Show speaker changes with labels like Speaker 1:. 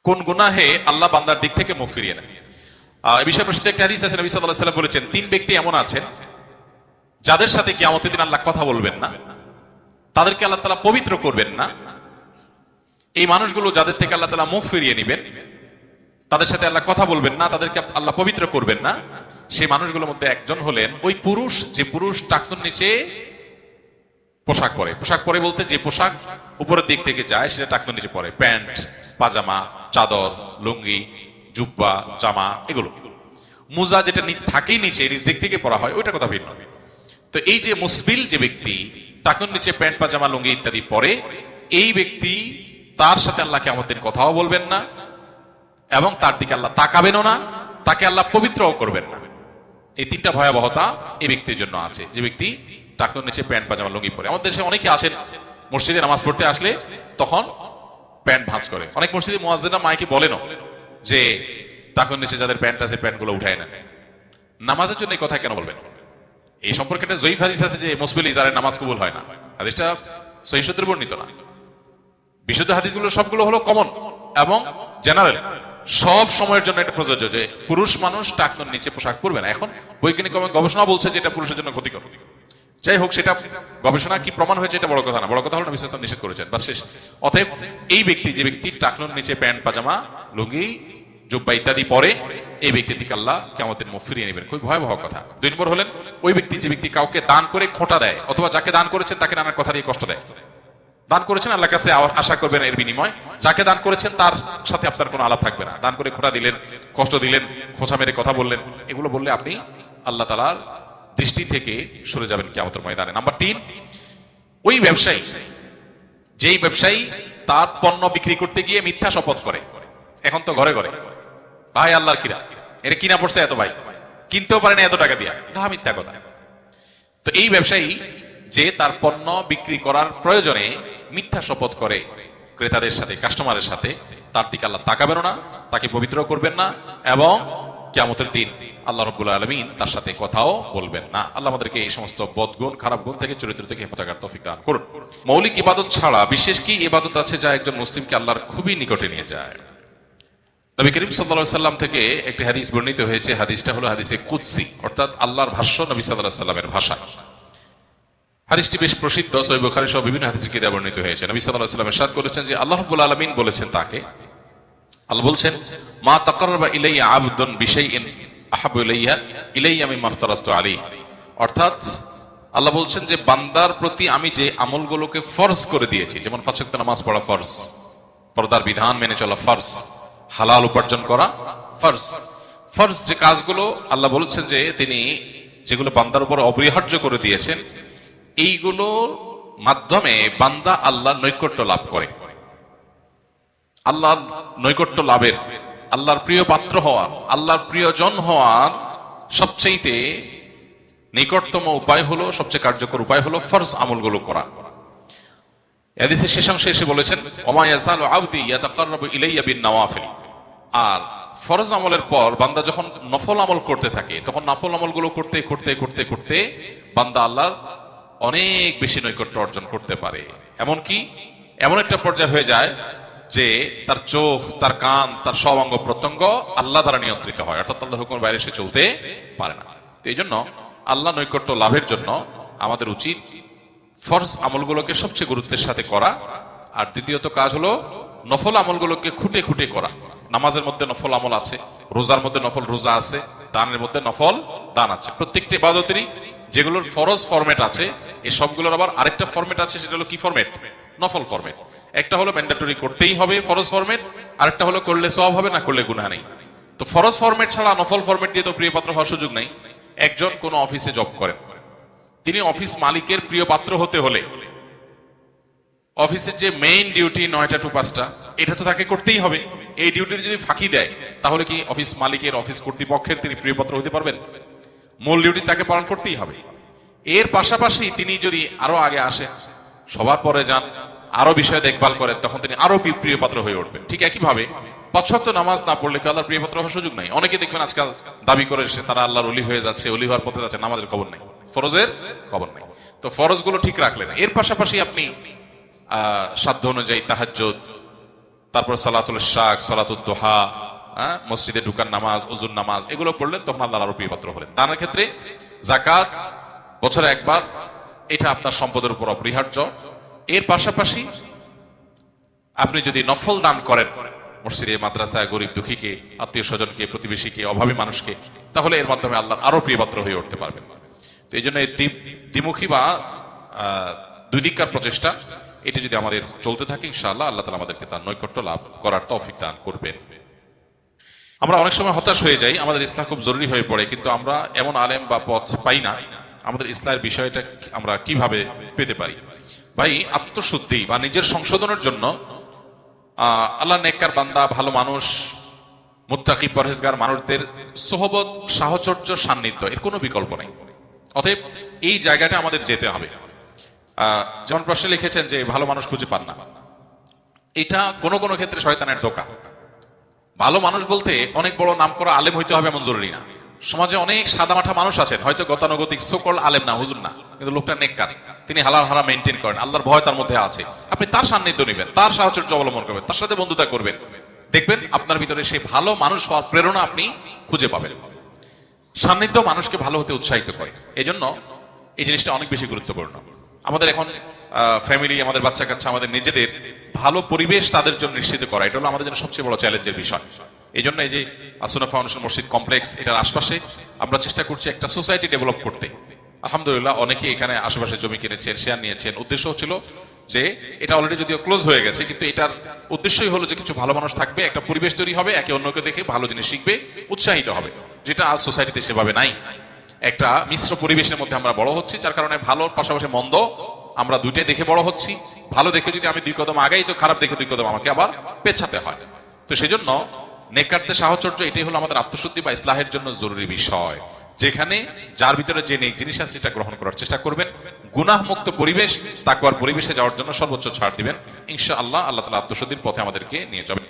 Speaker 1: কোন গুনাহে আল্লাহ বান্দার দিক থেকে মুখ ফিরিয়ে নেন। এই বিষয়ে প্রসিদ্ধ একটা হাদিস আছে, নবী সাল্লাল্লাহু আলাইহি ওয়াসাল্লাম বলেছেন, তিন ব্যক্তি এমন আছেন যাদের সাথে কিয়ামতের দিন আল্লাহ কথা বলবেন না, তাদেরকে আল্লাহ তাআলা পবিত্র করবেন না। এই মানুষগুলো যাদের থেকে আল্লাহ তাআলা মুখ ফিরিয়ে নেবেন, তাদের সাথে আল্লাহ কথা বলবেন না, তাদেরকে আল্লাহ পবিত্র করবেন না, সেই মানুষগুলোর মধ্যে একজন হলেন ওই পুরুষ, যে পুরুষ টাকনুর নিচে পোশাক পরে। পোশাক পরে বলতে যে পোশাক উপরের দিক থেকে যায় সেটা টাকনুর নিচে পরে, প্যান্ট, পাজামা, চাদর, লুঙ্গি, জুব্বা, জামা, এগুলো। মুজা যেটা থাকেই নিচে, নিচ দিক থেকে পরা হয়, ওইটা কথা ভিন্ন। তো এই যে মুসবিল যে ব্যক্তি টাকনুর নিচে প্যান্ট, পাজামা, লুঙ্গি ইত্যাদি পরে, এই ব্যক্তি তার সাথে আল্লাহ কিয়ামতের দিন কথাও বলবেন না এবং তার দিকে আল্লাহ তাকাবেনও না, তাকে আল্লাহ পবিত্রও করবেন না। এই তিনটা ভয়াবহতা এই ব্যক্তির জন্য আছে, যে ব্যক্তি টাকনুর নিচে প্যান্ট, পাজামা, লুঙ্গি পরে। আমাদের দেশে অনেকে আছেন মসজিদে নামাজ পড়তে আসলে তখন প্যান্ট ভাঁজ করে। অনেক মসজিদে মুয়াজ্জিনরা মাইকে বলেনও যে টাকনুর নিচে যাদের প্যান্ট আছে প্যান্টগুলো উঠায় নেন। নামাজের জন্য এই কথা কেন বলবেন? এই সম্পর্কে একটা জয়ীফ হাদিস আছে যে মুসবিল ইজারের নামাজ কবুল হয় না। হাদিসটা সহিহ সূত্রে বর্ণিত না। বিশুদ্ধ হাদিসগুলো সবগুলো হলো কমন এবং জেনারেল, সব সময়ের জন্য এটা প্রযোজ্য যে পুরুষ মানুষ টাকনুর নিচে পোশাক পরবে না। এখন বৈজ্ঞানিক গবেষণা বলছে যে এটা পুরুষের জন্য ক্ষতিকর। যাই হোক, সেটা গবেষণা কি প্রমাণ হয়েছে এটা বড় কথা না, বড় কথা হলো নবী সাল্লাল্লাহু আলাইহি ওয়াসাল্লাম নিষেধ করেছেন, বাস শেষ। অতএব এই ব্যক্তি, যে ব্যক্তি টাকনুর নিচে প্যান্ট, পাজামা, লুঙ্গি, জুব্বা ইত্যাদি পরে, এই ব্যক্তি থেকে আল্লাহ কিয়ামতের মুখ ফিরিয়ে নেবেন। খুব ভয়াবহ কথা। দুই নম্বর হলেন ওই ব্যক্তি, যে ব্যক্তি কাউকে দান করে খোঁটা দেয় অথবা যাকে দান করেছেন তাকে নানান কথা দিয়ে কষ্ট দেয়। দান করেছেন, আল্লাহর কাছে আশা করবেন এর বিনিময়। যাকে দান করেছেন তার সাথে আপনার কোনো আলাপ থাকবে না। দান করে খোঁটা দিলেন, কষ্ট দিলেন, খোঁচা মেরে কথা বললেন, এগুলো বললে আপনি আল্লাহ তাআলার দৃষ্টি থেকে সরে যাবেন কিয়ামতের ময়দানে। নাম্বার 3, ওই ব্যবসায়ী, যেই ব্যবসায়ী তার পণ্য বিক্রি করতে গিয়ে মিথ্যা শপথ করে। এখন তো ঘরে ঘরে ভাই আল্লাহর কিরা, এটা কিনা পড়ছে এত, ভাই কিনতেও পারে না এত টাকা দিয়া, না মিথ্যা কথা। তো এই ব্যবসায়ী যে তার পণ্য বিক্রি করার প্রয়োজনে মিথ্যা শপথ করে ক্রেতাদের সাথে, কাস্টমারের সাথে, তার দিকে আল্লাহ তাকাবেন না, তাকে পবিত্র করবেন না এবং কিয়ামতের দিন আল্লাহ রাব্বুল আলামিন তার সাথে কথাও বলবেন না। আল্লাহ আমাদেরকে এই সমস্ত বদগুণ, খারাপ গুণ থেকে, চরিত্র থেকে হেফাজত করার তৌফিক দান করুন। মৌলিক ইবাদত ছাড়া বিশেষ কি ইবাদত আছে যা একজন মুসলিমকে আল্লাহর খুবই নিকটে নিয়ে যায়? নবী করিম সাল্লাল্লাহু আলাইহি ওয়াসাল্লাম থেকে একটি হাদিস বর্ণিত হয়েছে। হাদিসটা হলো হাদিসে কুদসি, অর্থাৎ আল্লাহর ভাষ্য, নবী সাল্লাল্লাহু আলাইহি ওয়াসাল্লামের ভাষা। হাদিসটি বেশ প্রসিদ্ধ, সহিহ বুখারী সহ বিভিন্ন হাদিসে কিতাবে বর্ণিত হয়েছে। নবী সাল্লাল্লাহু আলাইহি ওয়াসাল্লাম ইরশাদ করেছেন যে আল্লাহ রাব্বুল আলামিন বলেছেন তাকে, আল্লাহ বলছেন, মা তাকাররাবা ইলাইয়া আবদুন বিশাইইন আহাব্বু ইলাইয়া মিম্মা আফতারাতু আলাইহি। অর্থাৎ আল্লাহ বলছেন যে বান্দার প্রতি আমি যে আমলগুলোকে ফরজ করে দিয়েছি, যেমন 5 ওয়াক্ত নামাজ পড়া ফরজ, পর্দার বিধান মেনে চলা ফরজ, হালাল উপার্জন করা ফরজ, ফরজ যে কাজগুলো আল্লাহ বলছেন যে তিনি যেগুলো বান্দার উপর অপরিহার্য করে দিয়েছেন, এইগুলোর মাধ্যমে বান্দা আল্লাহর নৈকট্য লাভ করে। আল্লাহর নৈকট্য লাভের, আল্লাহর প্রিয় পাত্র হওয়ার, আল্লাহর প্রিয়জন হওয়ার সবচেয়ে নিকটতম উপায় হলো, সবচেয়ে কার্যকর উপায় হলো ফরজ আমলগুলো করা। হাদিসের শেষাংশে এসে বলেছেন, ওমা ইয়াযালু আবদি ইয়াতাকাররাবু ইলাইয়া বিন নওয়াফিল। আর ফরজ আমলের পর বান্দা যখন নফল আমল করতে থাকে, তখন নফল আমলগুলো করতে করতে করতে করতে বান্দা আল্লাহর অনেক বেশি নৈকট্য অর্জন করতে পারে। এমনকি এমন একটা পর্যায়ে হয়ে যায় যে তার চোখ, তার কান, তার সব অঙ্গ প্রত্যঙ্গ আল্লাহ দ্বারা নিয়ন্ত্রিত হয়, অর্থাৎ আল্লাহর হুকুমের বাইরে সে চলতে পারে না। তো এই জন্য আল্লাহ নৈকট্য লাভের জন্য আমাদের উচিত ফরজ আমলগুলোকে সবচেয়ে গুরুত্বের সাথে করা। আর দ্বিতীয়ত কাজ হলো নফল আমলগুলোকে খুঁটে খুঁটে করা। নামাজের মধ্যে নফল আমল আছে, রোজার মধ্যে নফল রোজা আছে, দানের মধ্যে নফল দান আছে। প্রত্যেকটি ইবাদতেরই যেগুলোর ফরজ ফরম্যাট আছে, এই সবগুলোর আবার আরেকটা ফরম্যাট আছে, সেটা হলো কি ফরম্যাট? নফল ফরম্যাট। একটা হলো ম্যান্ডেটরি করতেই হবে ফরজ ফরম্যাট, আরেকটা হলো করলে সওয়াব হবে, না করলে গুনাহ নেই। তো ফরজ ফরম্যাট ছাড়া নফল ফরম্যাট দিয়ে তো প্রিয় পাত্র হওয়ার সুযোগ নাই। একজন কোন অফিসে জব করেন, তিনি অফিস মালিকের প্রিয় পাত্র হতে হলে অফিসের যে মেইন ডিউটি 9টা to 5টা, এটা তো তাকে করতেই হবে। এই ডিউটিতে যদি ফাঁকি দেয়, তাহলে কি অফিস মালিকের, অফিস কর্তৃপক্ষের তিনি প্রিয় পাত্র হতে পারবেন? মূল ডিউটি তাকে পালন করতেই হবে। এর পাশাপাশি তিনি যদি আরো আগে আসেন, সবার পরে যান, আরো বিষয় দেখভাল করেন, তখন তিনি আরো প্রিয় পাত্র হয়ে উঠবেন। ঠিক একইভাবে 5 ওয়াক্ত নামাজ না পড়লে কি আল্লাহর প্রিয় পাত্র হওয়ার সুযোগ নাই? অনেকে দেখবেন আজকাল দাবি করে তারা আল্লাহর ওলি হয়ে যাচ্ছে, ওলি হওয়ার পথে যাচ্ছে, নামাজের খবর নেই, ফরজের খবর নেই। তো ফরজগুলো ঠিক রাখলেন, এর পাশাপাশি আপনি সাধ্য অনুযায়ী তাহাজ্জুদ, তারপর সালাতুল শাক, সালাতুল দোহা, মসজিদে ঢুকার নামাজ, ওজুর নামাজ, এগুলো পড়লেন তখন আল্লাহর আরো প্রিয়পাত্র হলেন। দানের ক্ষেত্রে যাকাত বছরে একবার, এটা আপনার সম্পদের উপর অপরিহার্য। এর পাশাপাশি আপনি যদি নফল দান করেন মসজিদে, মাদ্রাসায়, গরিব দুঃখীকে, আত্মীয় স্বজনকে, প্রতিবেশীকে, অভাবী মানুষকে, তাহলে এর মাধ্যমে আল্লাহর আরো প্রিয়পাত্র হয়ে উঠতে পারবেন। তো এই জন্য এই দ্বিমুখী বা দুই দিককার প্রচেষ্টা, এটি যদি আমাদের চলতে থাকে, ইনশাআল্লাহ আল্লাহ তাআলা আমাদেরকে তার নৈকট্য লাভ করার তৌফিক দান করবেন। আমরা অনেক সময় হতাশ হয়ে যাই, আমাদের ইসলাম খুব জরুরি হয়ে পড়ে, কিন্তু আমরা এমন আলেম বা পথ পাই না। আমাদের ইসলামের বিষয়টা আমরা কিভাবে পেতে পারি? ভাই, আত্মশুদ্ধি বা নিজের সংশোধনের জন্য আল্লাহ নেককার বান্দা, ভালো মানুষ, মুত্তাকি পরহেজগার মানুষদের সোহবত, সাহচর্য, সান্নিধ্য, এর কোনো বিকল্প নেই। অতএব এই জায়গাটা আমাদের যেতে হবে। যেমন প্রশ্নে লিখেছেন যে ভালো মানুষ খুঁজে পান না, এটা কোনো কোনো ক্ষেত্রে শয়তানের ধোঁকা। ভালো মানুষ বলতে অনেক বড় নাম করা আলেম হইতে হবে এমন জরুরি না। সমাজে অনেক সাদামাঠা মানুষ আছেন, হয়তো গতানুগতিক সকল আলেম না, হুজুর না, কিন্তু লোকটা নেককার, তিনি হালাল হারাম মেনটেন করেন, আল্লাহর ভয় তার মধ্যে আছে। আপনি তার সান্নিধ্য নেবেন, তার সাহচর্য অবলম্বন করবেন, তার সাথে বন্ধুতা করবেন, দেখবেন আপনার ভিতরে সেই ভালো মানুষ হওয়ার প্রেরণা আপনি খুঁজে পাবেন। সান্নিধ্য মানুষকে ভালো হতে উৎসাহিত করে, এই জন্য এই জিনিসটা অনেক বেশি গুরুত্বপূর্ণ। আমাদের এখন ফ্যামিলি, আমাদের বাচ্চা কাচ্চা, আমাদের নিজেদের ভালো পরিবেশ তাদের জন্য নিশ্চিত করা, এটা হলো আমাদের জন্য সবচেয়ে বড় চ্যালেঞ্জের বিষয়। এই জন্য এই যে আসুনা ফাউন্ডেশন মসজিদ কমপ্লেক্স, এটার আশপাশে আমরা চেষ্টা করছি একটা সোসাইটি ডেভেলপ করতে। আলহামদুলিল্লাহ অনেকে এখানে আশেপাশে জমি কিনেছেন, শেয়ার নিয়েছেন। উদ্দেশ্য হচ্ছিল যে এটা অলরেডি যদিও ক্লোজ হয়ে গেছে, কিন্তু এটার উদ্দেশ্যই হলো যে কিছু ভালো মানুষ থাকবে, একটা পরিবেশ তৈরি হবে, একে অন্যকে দেখে ভালো জিনিস শিখবে, উৎসাহিত হবে, যেটা আজ সোসাইটিতে সেভাবে নাই। একটা মিশ্র পরিবেশের মধ্যে আমরা বড় হচ্ছি, যার কারণে ভালোর পাশাপাশি মন্দ আমরা দুইটাই দেখে বড় হচ্ছি। ভালো দেখে যদি আমি 2 কদম আগাই, তো খারাপ দেখে 2 কদম আমাকে আবার পেছাতে হয়। তো সেই জন্য নেককারদের সাহচর্য, এটাই হলো আমাদের আত্মশুদ্ধি বা ইসলাহের জন্য জরুরি বিষয়। যেখানে যার ভিতরে যে নেক জিনিস আছে সেটা গ্রহণ করার চেষ্টা করবেন, গুনাহ মুক্ত পরিবেশ, তাকওয়ার পরিবেশে যাওয়ার জন্য সর্বোচ্চ ছাড় দিবেন। ইনশাআল্লাহ আল্লাহ তাআলা আত্মশুদ্ধির পথে আমাদেরকে নিয়ে যাবেন।